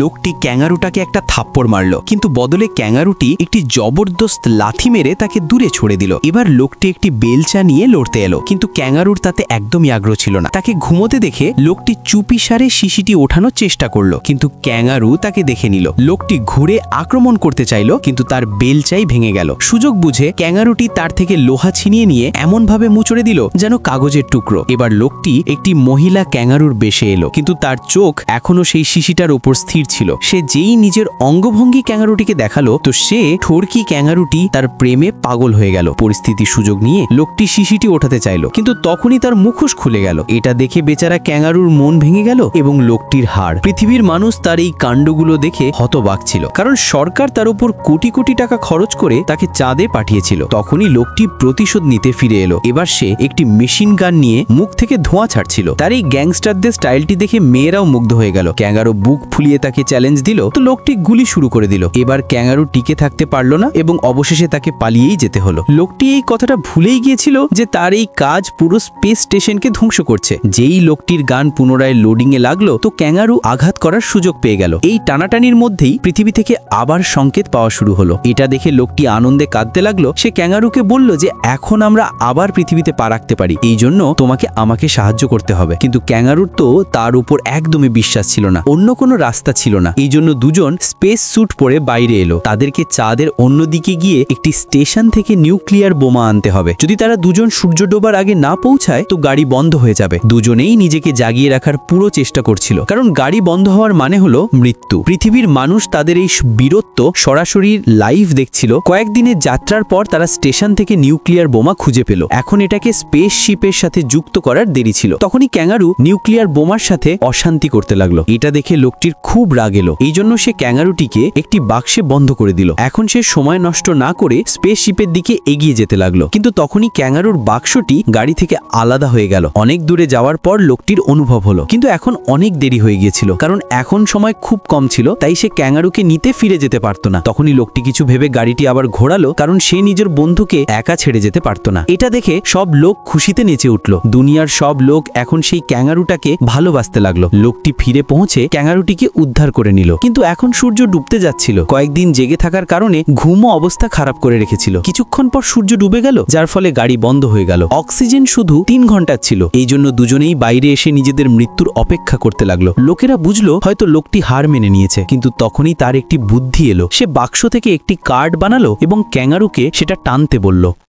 লোকটি ক্যাঙ্গারুটাকে একটা থাপ্পড় মারল, কিন্তু বদলে ক্যাঙ্গারুটি একটি জবরদস্ত লাথি মেরে তাকে দূরে ছড়ে দিল। এবার লোকটি একটি বেলচা নিয়ে লড়তে এলো, কিন্তু ক্যাঙ্গারুর তাতে একদমই আগ্রহ ছিল না। তাকে ঘুমোতে দেখে লোকটি চুপিসারে শিশিটি ওঠানোর চেষ্টা করলো, কিন্তু ক্যাঙ্গারু তাকে দেখে নিল। লোকটি ঘুরে আক্রমণ করতে চাইল, কিন্তু তার বেলচাই ভেঙে গেল। সুযোগ বুঝে ক্যাঙ্গারুটি তার থেকে লোহা ছিনিয়ে নিয়ে এমন ভাবে মুচড়ে দিল যেন কাগজের টুকরো। এবার লোকটি একটি মহিলা ক্যাঙ্গারুর বেশে এলো, কিন্তু তার চোখ এখনো সেই শিশিটার উপর স্থির ছিল। সে যেই নিজের অঙ্গভঙ্গি ক্যাঙ্গারুটিকে দেখালো, তো সে ঠোরকি ক্যাঙ্গারুটি তার প্রেমে পাগল হয়ে গেল। পরিস্থিতির সুযোগ নিয়ে লোকটি শিশিটি ওঠাতে চাইল, কিন্তু তখনই তার মুখোশ খুলে গেল। এটা দেখে বেচারা ক্যাঙ্গারুর মন ভেঙে গেল এবং লোকটির হাড়। পৃথিবীর মানুষ তার এই কাণ্ডগুলো দেখে হতবাক ছিল, কারণ সরকার তার উপর কোটি কোটি টাকা খরচ করে তাকে চাঁদে পাঠিয়েছিল। তখনই লোকটি প্রতিশোধ নিতে ফিরে এলো। এবার সে একটি মেশিন গান নিয়ে মুখ থেকে ধোঁয়া ছাড়ছিল। তার এই গ্যাংস্টারদের স্টাইলটি দেখে মেয়েরাও মুগ্ধ হয়ে গেল। ক্যাঙ্গারু বুক ফুলিয়ে তাকে চ্যালেঞ্জ দিল, তো লোকটি গুলি শুরু করে দিল। এবার ক্যাঙ্গারু টিকে থাকতে পারলো না এবং অবশেষে তাকে পালিয়েই যেতে হলো। লোকটি এই কথাটা ভুলেই গিয়েছিল যে তার এই কাজ পুরো স্পেস স্টেশনকে ধ্বংস করছে। যেই লোকটির গান পুনরায় লোডিং এ লাগলো, তো ক্যাঙ্গারু আঘাত করার সুযোগ পেয়ে গেল। এই টানাটানির মধ্যেই পৃথিবী থেকে আবার সংকেত পাওয়া শুরু হলো। এটা দেখে লোকটি আনন্দে কাঁদতে লাগলো। সে ক্যাঙ্গারুকে বলল যে এখন আমরা আবার পৃথিবীতে পা রাখতে পারি, এই জন্য তোমাকে আমাকে সাহায্য করতে হবে। কিন্তু ক্যাঙ্গারুর তো তার উপর একদমই বিশ্বাস ছিল না, অন্য কোনো রাস্তা ছিল না। এই জন্য দুজন স্পেস স্যুট পরে বাইরে এলো। তাদেরকে চাঁদের অন্যদিকে গিয়ে একটি স্টেশন থেকে নিউক্লিয়ার বোমা আনতে হবে। যদি তারা দুজন সূর্য ডোবার আগে না পৌঁছায়, তো গাড়ি বন্ধ হয়ে যাবে। দুজনেই নিজেকে জাগিয়ে রাখার পুরো চেষ্টা করছিল, কারণ গাড়ি বন্ধ হওয়ার মানে হলো মৃত্যু। পৃথিবীর মানুষ তাদের এই বীরত্ব সরাসরি লাইভ দেখছিল। কয়েকদিনের যাত্রার পর তারা স্টেশন থেকে নিউক্লিয়ার বোমা খুঁজে পেল। এখন এটাকে স্পেস শিপের সাথে যুক্ত করার দেরি ছিল। তখনই ক্যাঙ্গারু নিউক্লিয়ার বোমার সাথে অশান্তি করতে লাগলো। এটা দেখে লোকটির খুব রাগ এলো। এই জন্য সে ক্যাঙ্গারুটিকে একটি বাক্সে বন্ধ করে দিল। এখন সে সময় নষ্ট না করে স্পেস শিপের দিকে এগিয়ে যেতে লাগলো, কিন্তু তখনই ক্যাঙ্গারুর বাক্সটি গাড়ি থেকে আলাদা হয়ে গেল। অনেক দূরে যাওয়ার পর লোকটির অনুভব হলো, কিন্তু এখন অনেক দেরি হয়ে গিয়েছিল, কারণ এখন সময় খুব কম ছিল। তাই সে ক্যাঙ্গারুকে নিতে ফিরে যেতে পারতো না। তখনই লোকটি কিছু ভেবে গাড়িটি আবার ঘোরালো, কারণ সে নিজের বন্ধুকে একা ছেড়ে যেতে পারতো না। এটা দেখে সব লোক খুশিতে নেচে উঠল। দুনিয়ার সব লোক এখন সেই ক্যাঙ্গারুটাকে ভালোবাসতে লাগলো। লোকটি ফিরে পৌঁছে ক্যাঙ্গারুটিকে উদ্ধার করে নিল, কিন্তু এখন সূর্য ডুবতে যাচ্ছিল। কয়েকদিন জেগে থাকার কারণে ঘুমও অবস্থা খারাপ করে রেখেছিল। কিছুক্ষণ পর সূর্য ডুবে গেল, যার ফলে গাড়ি বন্ধ হয়ে গেল। অক্সিজেন শুধু 3 ঘন্টার ছিল। এই জন্য দুজনেই বাইরে এসে নিজেদের মৃত্যুর অপেক্ষা করতে লাগলো। লোকেরা বুঝলো হয়তো লোকটি হার মেনে নিয়েছে, কিন্তু তখনই তার একটি বুদ্ধি এলো। সে বাক্স থেকে একটি কার্ড বানালো এবং ক্যাঙ্গারুকে সেটা টানতে বলল।